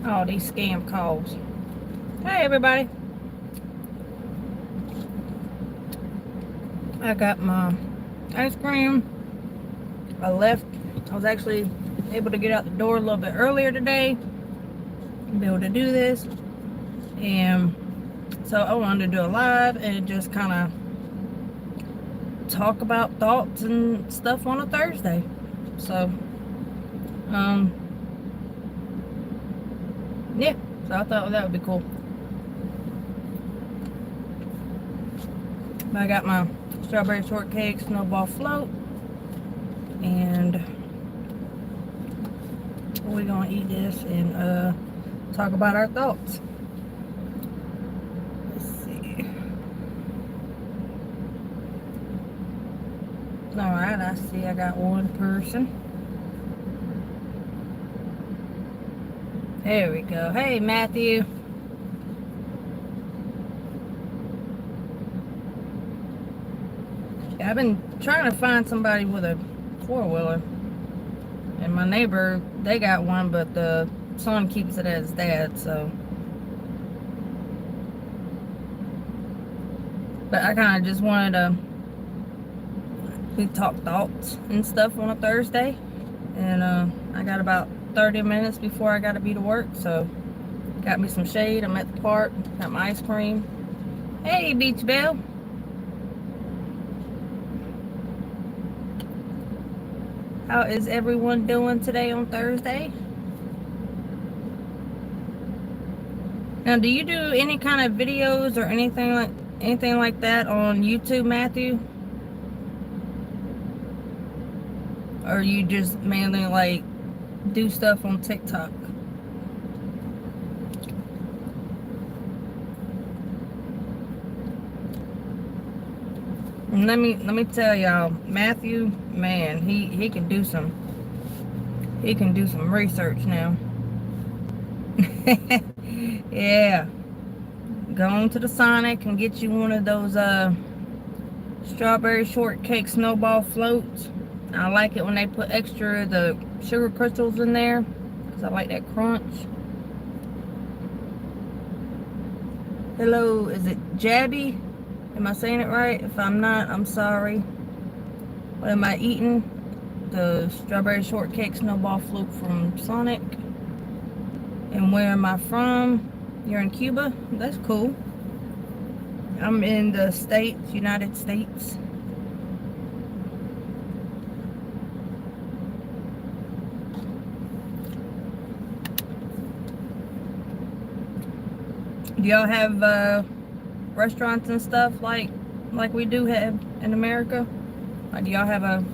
All these scam calls. Hey everybody. I got my ice cream. I was actually able to get out the door a little bit earlier today. Be able to do this. And so I wanted to do a live and just kind of talk about thoughts and stuff on a Thursday. So, yeah. So I thought that would be cool. I got my strawberry shortcake snowball float, and we're gonna eat this and talk about our thoughts. Let's see. All right, I see I got one person. There we go. Hey, Matthew. I've been trying to find somebody with a four-wheeler. And my neighbor, they got one, but the son keeps it as dad, so. But I kind of just wanted to talk thoughts and stuff on a Thursday. And I got about 30 minutes before I got to be to work, so got me some shade. I'm at the park, got my ice cream. Hey, Beach Belle. How is everyone doing today on Thursday? Now, do you do any kind of videos or anything like that on YouTube, Matthew? Or you just mainly like do stuff on TikTok? And let me tell y'all, Matthew, man, he can do some research now. Yeah. Go on to the Sonic and get you one of those strawberry shortcake snowball floats. I like it when they put extra the sugar crystals in there, because I like that crunch. Hello, is it Jabby? Am I saying it right? If I'm not, I'm sorry. What am I eating? The strawberry shortcake snowball float from Sonic. And where am I from? You're in Cuba? That's cool. I'm in the States, United States. Do y'all have restaurants and stuff like we do have in America? Or do y'all have a...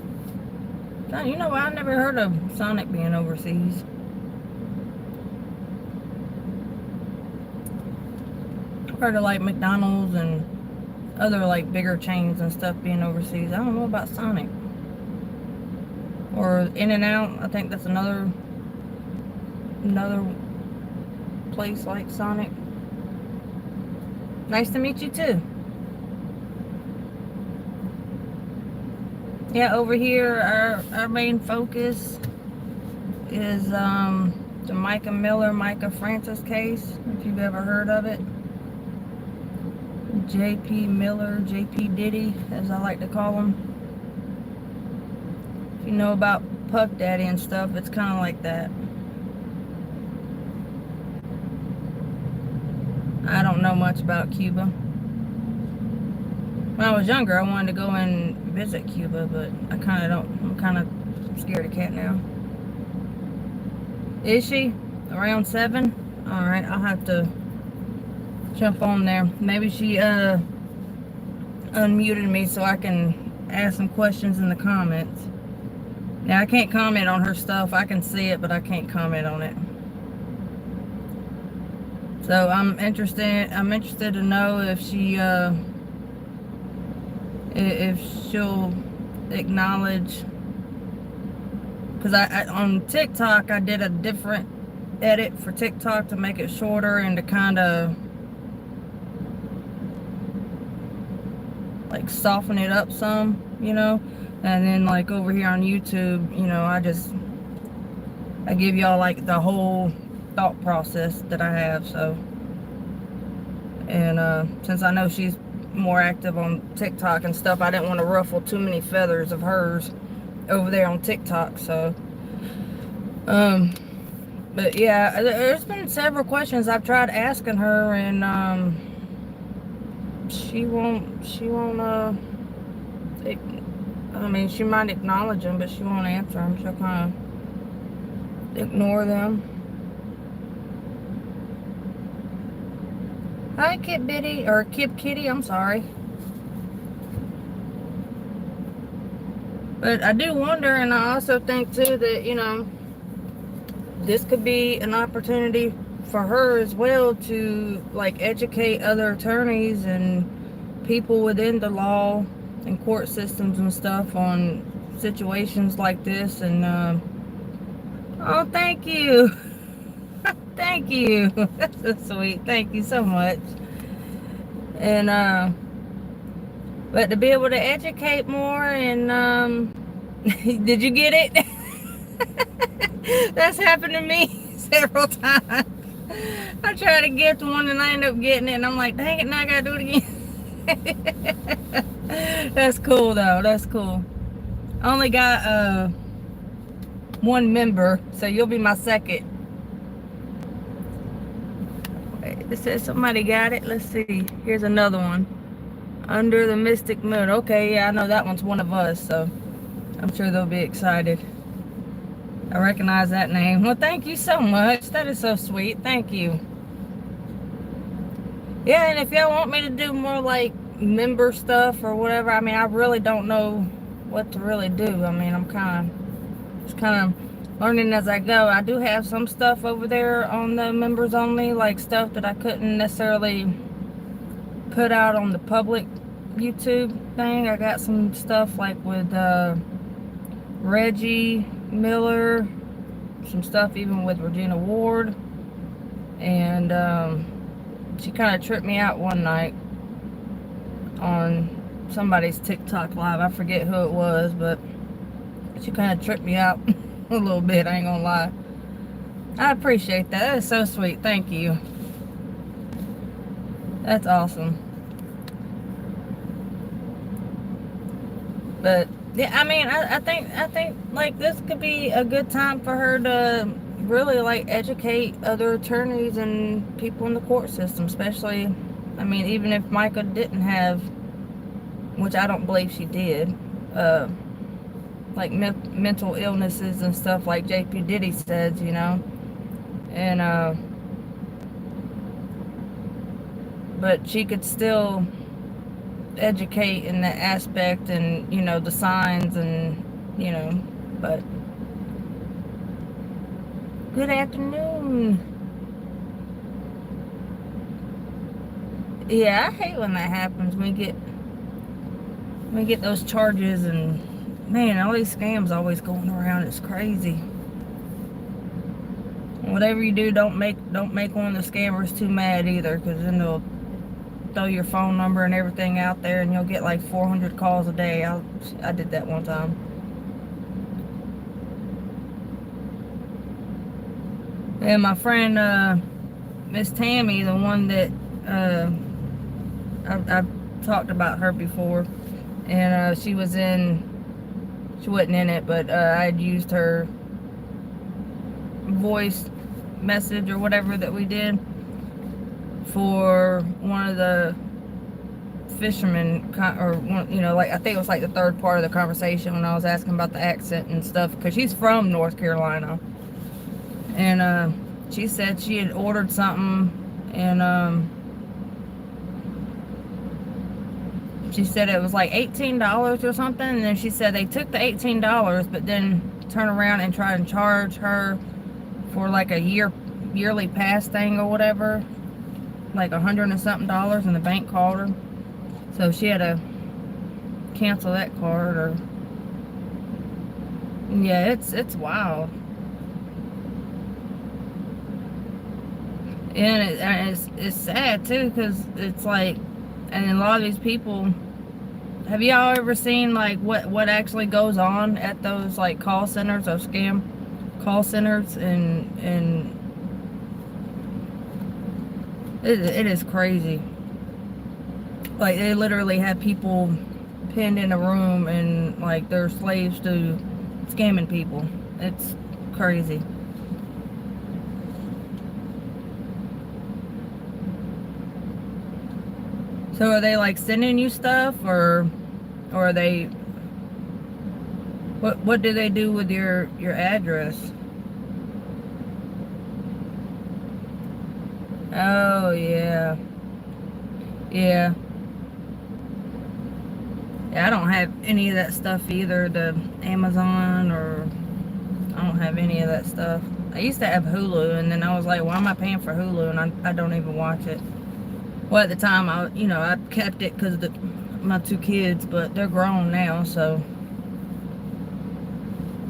You know, I never heard of Sonic being overseas. I've heard of like McDonald's and other like bigger chains and stuff being overseas. I don't know about Sonic. Or In-N-Out. I think that's another place like Sonic. Nice to meet you too. Yeah, over here our main focus is the Mica Francis case, if you've ever heard of it. JP Miller, JP Diddy, as I like to call him. If you know about Puff Daddy and stuff, it's kind of like that. I don't know much about Cuba. When I was younger, I wanted to go and visit Cuba, but I kind of don't. I'm kind of scared of cat now. Is she? Around 7? Alright, I'll have to jump on there. Maybe she unmuted me so I can ask some questions in the comments. Now, I can't comment on her stuff. I can see it, but I can't comment on it. So I'm interested to know if she'll acknowledge, because I on TikTok I did a different edit for TikTok to make it shorter and to kind of like soften it up some, you know. And then like over here on YouTube, you know, I give y'all like the whole thought process that I have. So, and since I know she's more active on TikTok and stuff, I didn't want to ruffle too many feathers of hers over there on TikTok. So but yeah, there's been several questions I've tried asking her, and she won't I mean, she might acknowledge them, but she won't answer them. She'll kind of ignore them. Hi, Kip Bitty, or Kip Kitty, I'm sorry. But I do wonder, and I also think too that, you know, this could be an opportunity for her as well to like educate other attorneys and people within the law and court systems and stuff on situations like this. And oh, thank you. Thank you. That's so sweet. Thank you so much. And but to be able to educate more, and did you get it? That's happened to me several times. I try to get to one and I end up getting it, and I'm like, dang it, now I gotta do it again. That's cool though. That's cool. I only got one member, so you'll be my second. It says somebody got it. Let's see. Here's another one. Under the Mystic Moon. Okay, yeah, I know that one's one of us, so I'm sure they'll be excited. I recognize that name. Well, thank you so much. That is so sweet. Thank you. Yeah, and if y'all want me to do more like member stuff or whatever, I mean, I really don't know what to really do. I mean, I'm kind of learning as I go. I do have some stuff over there on the members only, like stuff that I couldn't necessarily put out on the public YouTube thing. I got some stuff like with Reggie Miller, some stuff even with Regina Ward, and she kind of tripped me out one night on somebody's TikTok live. I forget who it was, but she kind of tripped me out a little bit, I ain't gonna lie. I appreciate that. That is so sweet. Thank you. That's awesome. But yeah, I mean, I think like this could be a good time for her to really like educate other attorneys and people in the court system, especially, I mean, even if Mica didn't have, which I don't believe she did, like mental illnesses and stuff like JP Diddy says, you know, and but she could still educate in that aspect, and you know, the signs, and you know. But good afternoon. Yeah, I hate when that happens. We get those charges, and man, all these scams always going around. It's crazy. Whatever you do, don't make one of the scammers too mad either, because then they'll throw your phone number and everything out there, and you'll get like 400 calls a day. I did that one time. And my friend Miss Tammy, the one that I've talked about her before, and she wasn't in it, but I had used her voice message or whatever that we did for one of the fishermen, or one, you know, like I think it was like the third part of the conversation when I was asking about the accent and stuff, because she's from North Carolina, and she said she had ordered something, and she said it was like $18 or something, and then she said they took the $18 but then turn around and try and charge her for like a yearly pass thing or whatever, like $100 and something, and the bank called her, so she had to cancel that card. Or yeah, it's wild. And it's sad too, because it's like, and a lot of these people, Have y'all ever seen like what actually goes on at those like call centers or scam call centers? And it is crazy. Like they literally have people pinned in a room and like they're slaves to scamming people. It's crazy. So are they like sending you stuff, or are they, what do they do with your address? Oh yeah. Yeah. Yeah, I don't have any of that stuff either. The Amazon, or I don't have any of that stuff. I used to have Hulu, and then I was like, why am I paying for Hulu and I don't even watch it? Well, at the time, I kept it because my 2 kids, but they're grown now, so.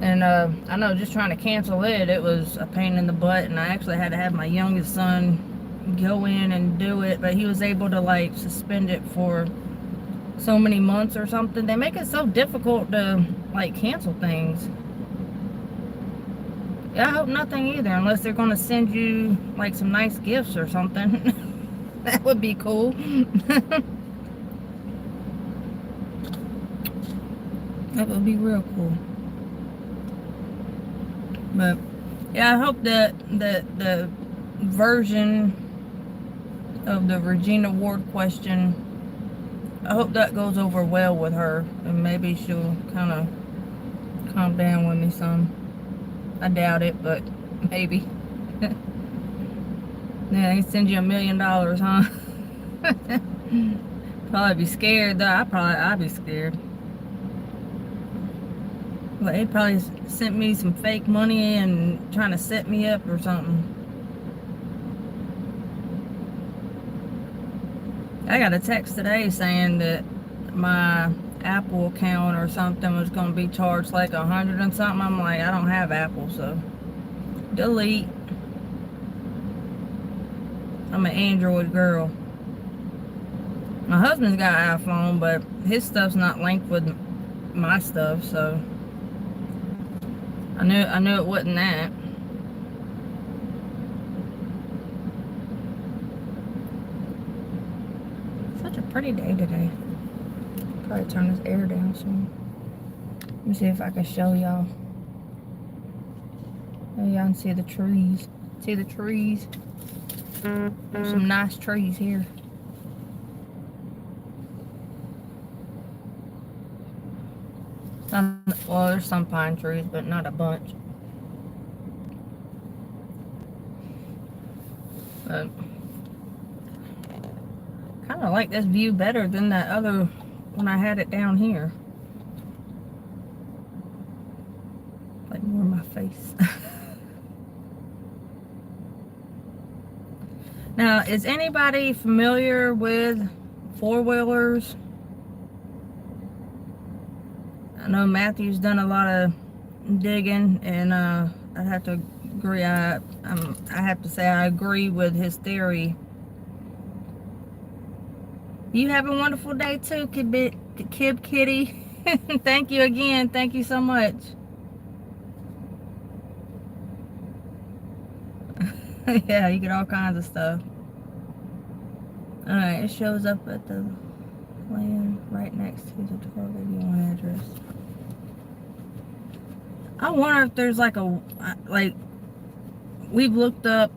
And I know just trying to cancel it was a pain in the butt, and I actually had to have my youngest son go in and do it, but he was able to like suspend it for so many months or something. They make it so difficult to like cancel things. Yeah, I hope nothing either, unless they're gonna send you like some nice gifts or something. That would be cool. That would be real cool. But yeah, I hope that the version of the Regina Ward question, I hope that goes over well with her, and maybe she'll kind of calm down with me some. I doubt it, but maybe. Yeah, they send you $1 million, huh? Probably be scared though. I'd be scared. But they probably sent me some fake money and trying to set me up or something. I got a text today saying that my Apple account or something was going to be charged like 100 and something. I'm like, I don't have Apple, so delete. I'm an Android girl. My husband's got an iPhone, but his stuff's not linked with my stuff, so I knew it wasn't that. Such a pretty day today. Probably turn this air down soon. Let me see if I can show y'all. Maybe y'all can see the trees. See the trees? There's some nice trees here. Well, there's some pine trees, but not a bunch. But kind of like this view better than that other when I had it down here. Like more of my face. Now, is anybody familiar with four-wheelers? I know Matthew's done a lot of digging, and I have to agree. I have to say I agree with his theory. You have a wonderful day too, Kib Kitty. Thank you again. Thank you so much. Yeah, you get all kinds of stuff. Alright, it shows up at the land right next to the 1281 address. I wonder if there's like a, like, we've looked up,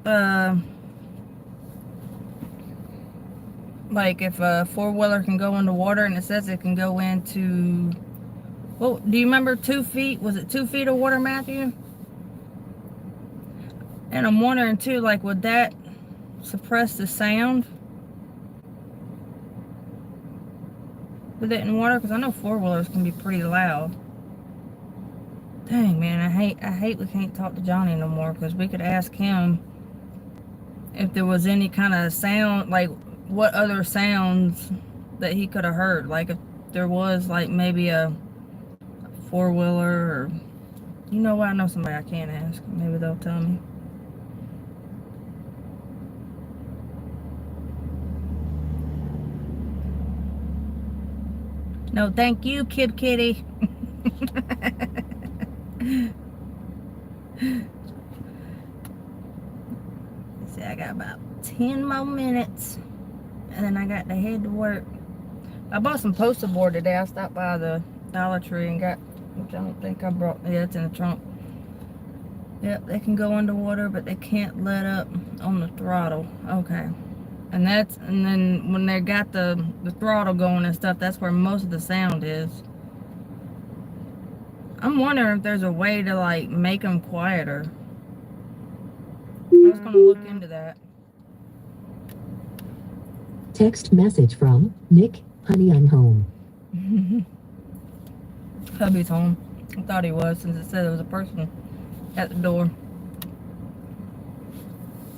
like if a four-wheeler can go into water, and it says it can go into, well, do you remember 2 feet? Was it 2 feet of water, Matthew? And I'm wondering too, like, would that suppress the sound with it in water? Because I know four-wheelers can be pretty loud. Dang, man, I hate we can't talk to Johnny no more, because we could ask him if there was any kind of sound, like what other sounds that he could have heard. Like if there was like maybe a four-wheeler, or, you know what, I know somebody I can ask. Maybe they'll tell me. No, thank you, kitty. Let's see, I got about 10 more minutes, and then I got to head to work. I bought some poster board today. I stopped by the Dollar Tree and got, which I don't think I brought. Yeah, it's in the trunk. Yep, they can go underwater, but they can't let up on the throttle. Okay. And then when they got the throttle going and stuff, that's where most of the sound is. I'm wondering if there's a way to like make them quieter. I was gonna look into that. Text message from Nick. Honey, I'm home. Hubby's home. I thought he was, since it said there was a person at the door.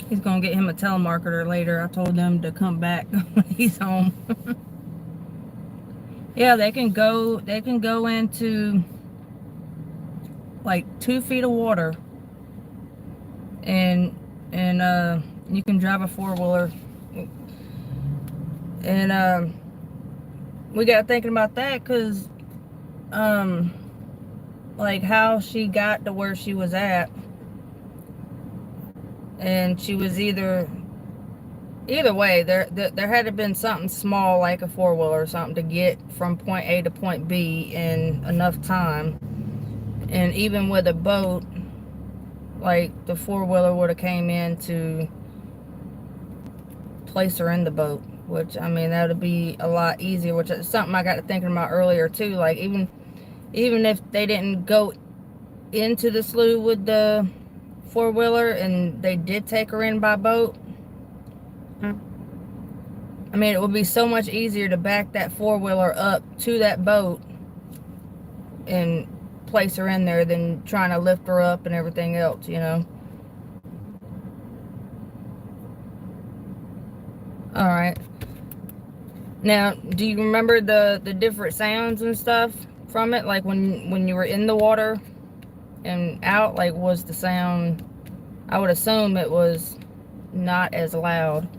He's gonna get him a telemarketer later. I told them to come back when he's home. Yeah, they can go into like 2 feet of water, and you can drive a 4-wheeler. And we got thinking about that because like how she got to where she was at, and she was either way there had to been something small like a 4-wheeler or something to get from point A to point B in enough time. And even with a boat, like the 4-wheeler would have came in to place her in the boat, which I mean that would be a lot easier, which is something I got to thinking about earlier too. Like even if they didn't go into the slough with the 4-wheeler and they did take her in by boat, I mean it would be so much easier to back that 4-wheeler up to that boat and place her in there than trying to lift her up and everything else, you know. All right. Now, do you remember the different sounds and stuff from it? Like when you were in the water and out, like was the sound, I would assume it was not as loud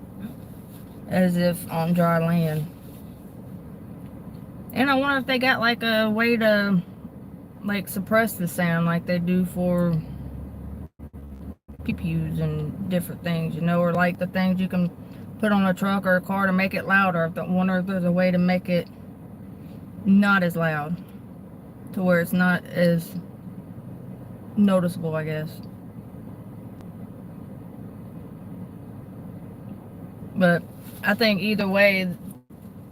as if on dry land. And I wonder if they got like a way to like suppress the sound like they do for pew-pews and different things, you know, or like the things you can put on a truck or a car to make it louder. I wonder if there's a way to make it not as loud, to where it's not as noticeable, I guess. But I think either way,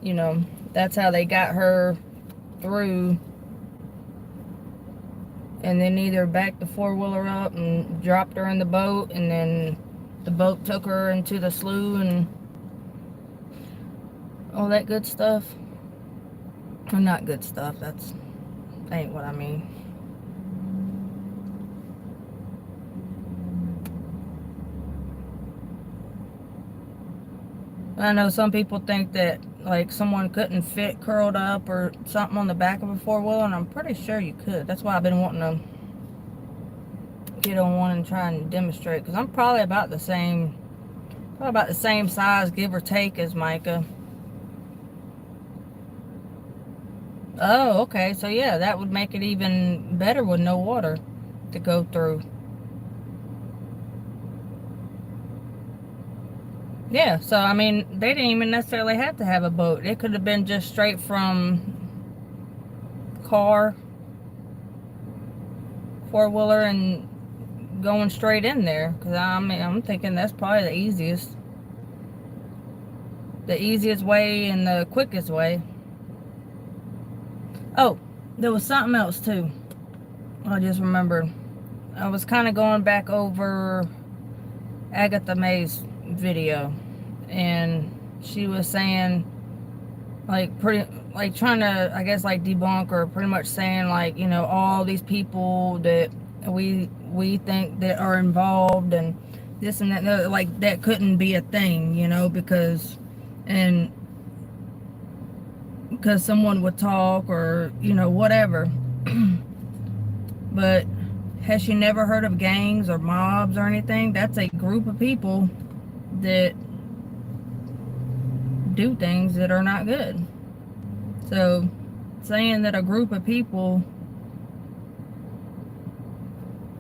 you know, that's how they got her through, and then either backed the 4-wheeler up and dropped her in the boat, and then the boat took her into the slough and all that good stuff. Or not good stuff, that ain't what I mean. I know some people think that like someone couldn't fit curled up or something on the back of a 4-wheeler, and I'm pretty sure you could. That's why I've been wanting to get on one and try and demonstrate, because I'm probably about the same size, give or take, as Mica. Oh, okay, so yeah, that would make it even better with no water to go through. Yeah, so I mean, they didn't even necessarily have to have a boat. It could have been just straight from car, 4-wheeler, and going straight in there. Because I mean, I'm thinking that's probably the easiest way and the quickest way. Oh, there was something else too. I just remembered. I was kind of going back over Agatha May's video, and she was saying like trying to, I guess, like debunk, or pretty much saying like, you know, all these people that we think that are involved and this and that, like that couldn't be a thing, you know, because someone would talk, or you know, whatever. But has she never heard of gangs or mobs or anything? That's a group of people that do things that are not good. So saying that a group of people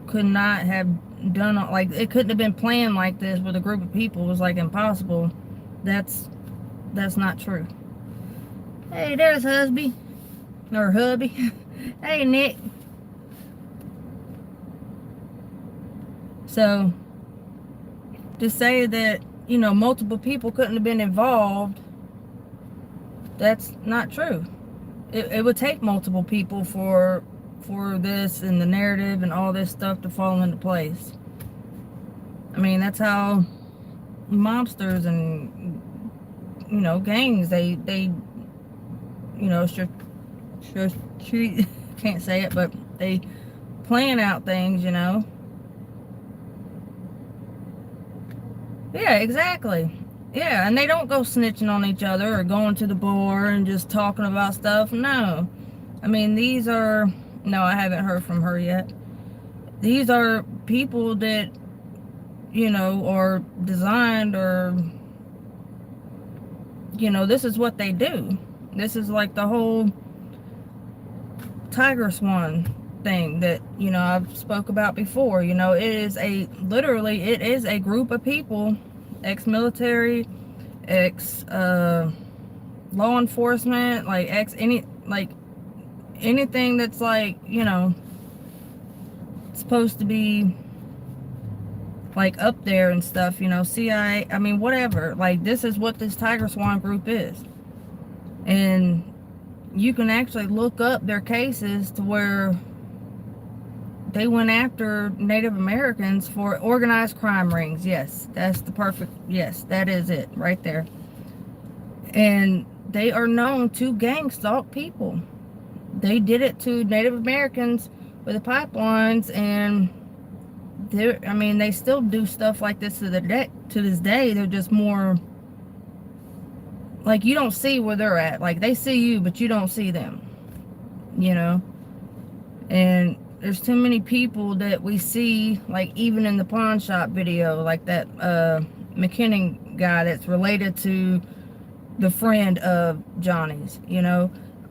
could not have done, like, it couldn't have been planned like this with a group of people was like impossible. That's not true. Hey, there's hubby or hubby. Hey, Nick. So to say that, you know, multiple people couldn't have been involved, that's not true. It would take multiple people for this and the narrative and all this stuff to fall into place. I mean, that's how mobsters and, you know, gangs, they you know, can't say it, but they plan out things, you know. Yeah, exactly. Yeah, and they don't go snitching on each other or going to the bar and just talking about stuff. No. I mean, these are... No, I haven't heard from her yet. These are people that, you know, are designed, or, you know, this is what they do. This is like the whole tiger swan thing that, you know, I've spoke about before. You know, it is literally a group of people, ex-military, law enforcement, like anything that's, like, you know, supposed to be like up there and stuff, you know, CIA, I mean, whatever. Like, this is what this tiger swan group is. And you can actually look up their cases to where they went after Native Americans for organized crime rings. Yes, that's the perfect, yes, that is it right there. And they are known to gang stalk people. They did it to Native Americans with the pipelines, and I mean, they still do stuff like this to this day. They're just more like, you don't see where they're at. Like, they see you, but you don't see them, you know. And there's too many people that we see, like, even in the pawn shop video, like that McKinnon guy that's related to the friend of Johnny's, you know.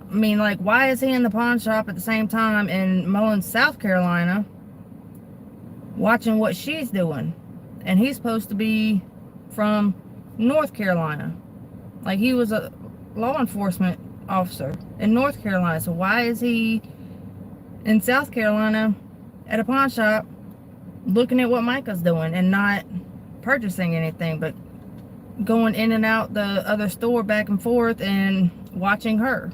I mean, like, why is he in the pawn shop at the same time in Mullins, South Carolina, watching what she's doing? And he's supposed to be from North Carolina. Like, he was a law enforcement officer in North Carolina. So why is he in South Carolina at a pawn shop looking at what Mica's doing and not purchasing anything, but going in and out the other store back and forth and watching her?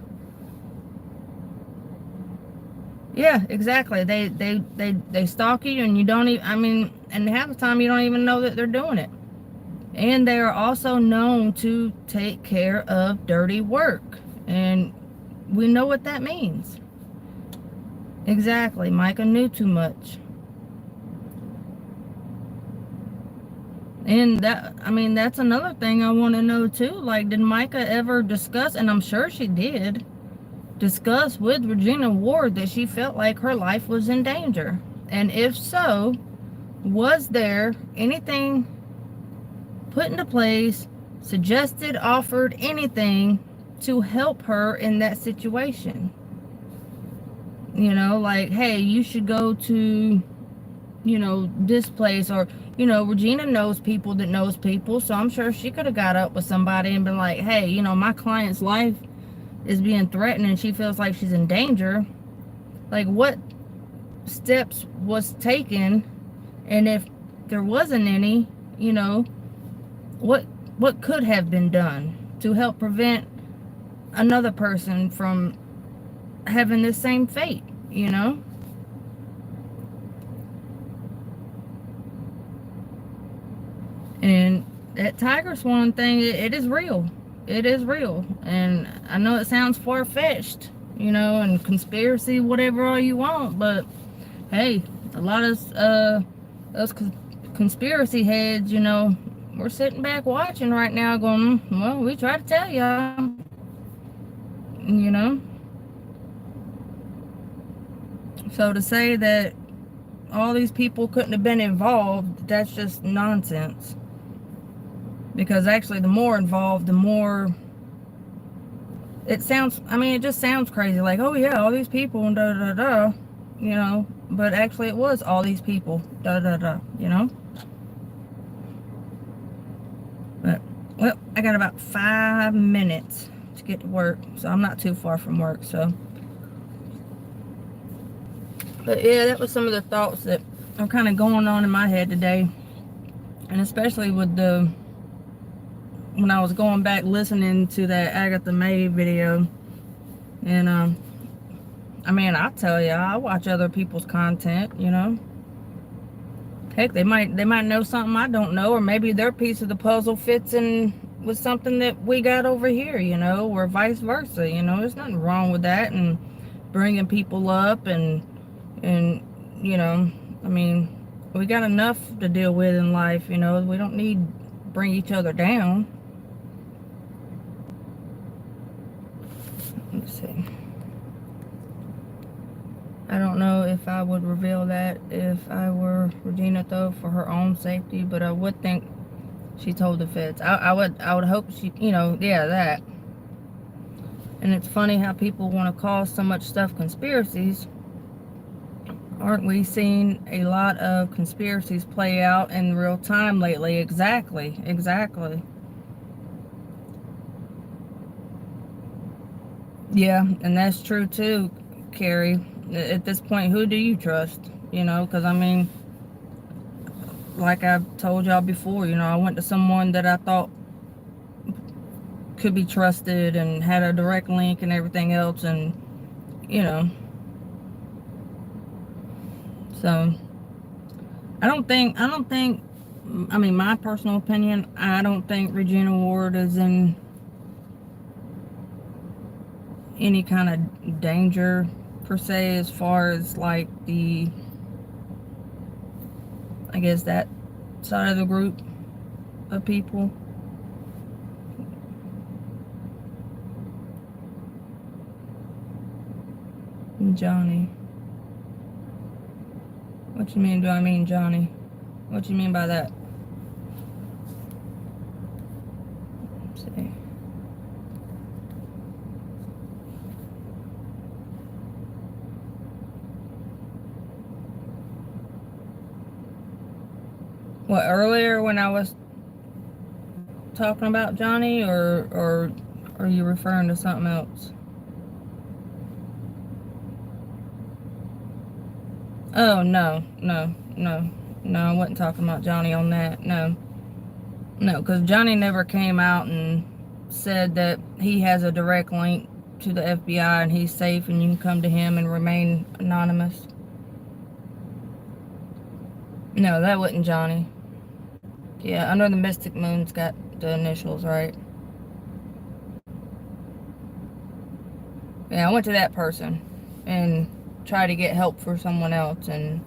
Yeah, exactly. They stalk you, and you don't even, I mean, and half the time you don't even know that they're doing it. And they are also known to take care of dirty work, and we know what that means. Exactly. Mica knew too much. And that, I mean, that's another thing I want to know too. Like, did Mica ever discuss, and I'm sure she did, discuss with Regina Ward that she felt like her life was in danger? And if so, was there anything put into place, suggested, offered, anything to help her in that situation? You know, like, hey, you should go to, you know, this place, or, you know, Regina knows people that knows people, so I'm sure she could have got up with somebody and been like, hey, you know, my client's life is being threatened and she feels like she's in danger. Like, what steps was taken? And if there wasn't any, you know, what could have been done to help prevent another person from having the same fate, you know? And that tiger swan thing, it is real. It is real. And I know it sounds far-fetched, you know, and conspiracy, whatever all you want, but hey, a lot of us conspiracy heads, you know, we're sitting back watching right now going, well, we try to tell y'all, you know. So to say that all these people couldn't have been involved, that's just nonsense. Because actually, the more involved, the more it sounds, I mean, it just sounds crazy. Like, oh yeah, all these people and da da da, you know. But actually, it was all these people, da da da, you know. But well, I got about 5 minutes to get to work, so I'm not too far from work. So, but yeah, that was some of the thoughts that are kind of going on in my head today, and especially with the when I was going back listening to that Agatha May video, and I mean, I tell you, I watch other people's content, you know. Heck, they might know something I don't know, or maybe their piece of the puzzle fits in with something that we got over here, you know, or vice versa. You know, there's nothing wrong with that, and bringing people up, and you know, I mean, we got enough to deal with in life, you know. We don't need to bring each other down. Let's see. I don't know if I would reveal that if I were Regina, though, for her own safety, but I would think she told the feds. I would hope she, you know, yeah, that. And it's funny how people want to call so much stuff conspiracies. Aren't we seeing a lot of conspiracies play out in real time lately? Exactly, exactly. Yeah, and that's true too, Carrie. At this point, who do you trust? You know, because I mean, like I've told y'all before, you know, I went to someone that I thought could be trusted and had a direct link and everything else, and you know, so I mean, my personal opinion, I don't think Regina Ward is in any kind of danger per se, as far as like the, I guess, that side of the group of people. Johnny. What you mean, do I mean Johnny? What you mean by that? Let's see. What, earlier when I was talking about Johnny, or are you referring to something else? Oh, no, no, no, no, I wasn't talking about Johnny on that, no. No, because Johnny never came out and said that he has a direct link to the FBI and he's safe and you can come to him and remain anonymous. No, that wasn't Johnny. Yeah, Under the Mystic Moon's got the initials, right? Yeah, I went to that person and tried to get help for someone else, and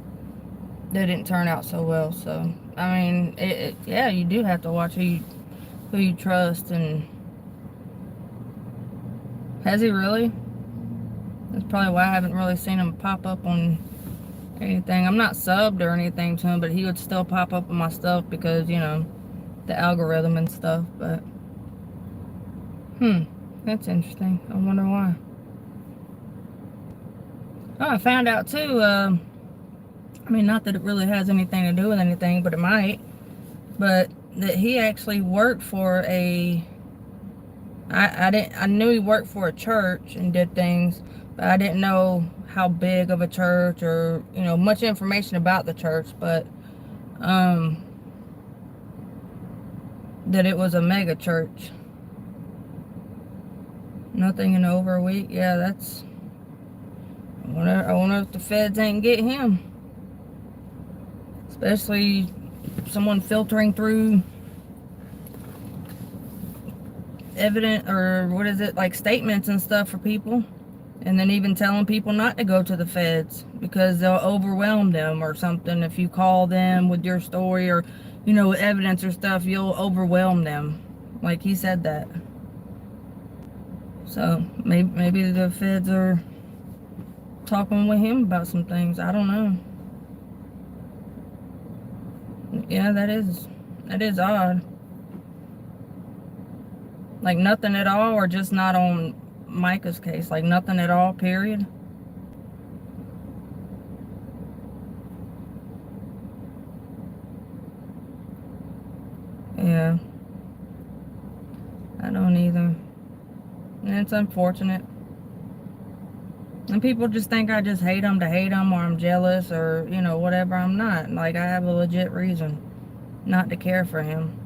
that didn't turn out so well. So, I mean, yeah, you do have to watch who you trust. And has he really? That's probably why I haven't really seen him pop up on anything. I'm not subbed or anything to him, but he would still pop up on my stuff because, you know, the algorithm and stuff. But that's interesting. I wonder why. Oh, I found out too, I mean, not that it really has anything to do with anything, but it might, but that he actually worked for I knew he worked for a church and did things, but I didn't know how big of a church, or, you know, much information about the church. But that it was a mega church. Nothing in over a week. Yeah, that's, I wonder if the feds ain't get him, especially someone filtering through evidence, or what is it, like statements and stuff for people, and then even telling people not to go to the feds because they'll overwhelm them or something. If you call them with your story, or, you know, with evidence or stuff, you'll overwhelm them, like he said that. So maybe the feds are talking with him about some things. I don't know. Yeah, that is odd. Like nothing at all, or just not on Mica's case? Like nothing at all, period? Yeah, I don't either. And it's unfortunate. And people just think I just hate him to hate him, or I'm jealous, or, you know, whatever. I'm not. Like, I have a legit reason not to care for him.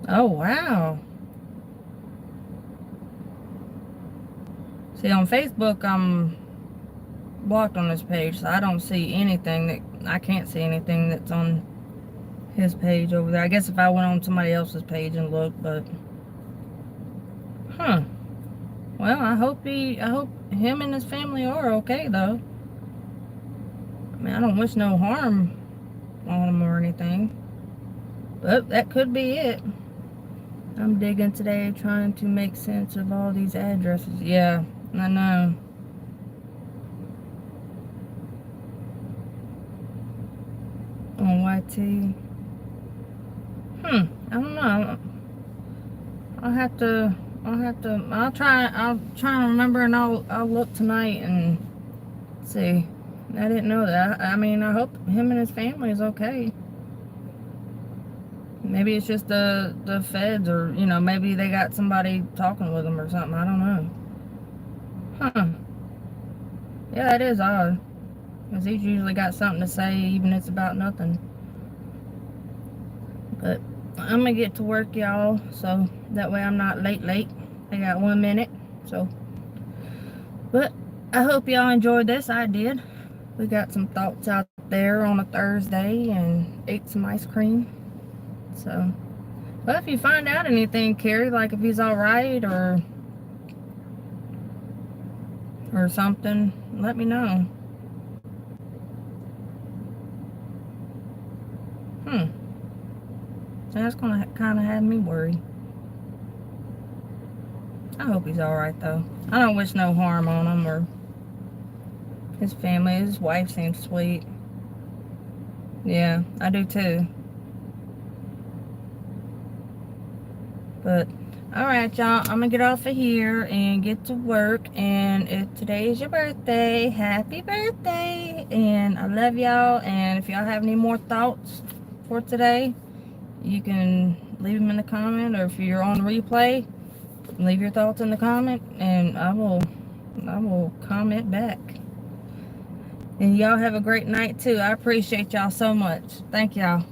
Oh, wow. See, on Facebook, I'm blocked on this page, so I don't see anything that, I can't see anything that's on his page over there. I guess if I went on somebody else's page and looked, but, huh. Well, I hope him and his family are okay, though. I mean, I don't wish no harm on him or anything, but that could be it. I'm digging today, trying to make sense of all these addresses. Yeah, I know. On YT. I don't know. I'll try to remember, and I'll look tonight and see. I didn't know that. I mean, I hope him and his family is okay. Maybe it's just the feds, or, you know, maybe they got somebody talking with them or something. I don't know. Huh. Yeah, that is odd. Because he's usually got something to say, even if it's about nothing. But I'm going to get to work, y'all, so that way I'm not late. I got 1 minute, so. But I hope y'all enjoyed this. I did. We got some thoughts out there on a Thursday and ate some ice cream. So, well, if you find out anything, Carrie, like if he's all right or something, let me know. That's gonna kind of have me worried. I hope he's all right, though. I don't wish no harm on him or his family. His wife seems sweet. Yeah, I do too. But, alright, y'all. I'm gonna get off of here and get to work. And if today is your birthday, happy birthday. And I love y'all. And if y'all have any more thoughts for today, you can leave them in the comment. Or if you're on replay, leave your thoughts in the comment. And I will comment back. And y'all have a great night too. I appreciate y'all so much. Thank y'all.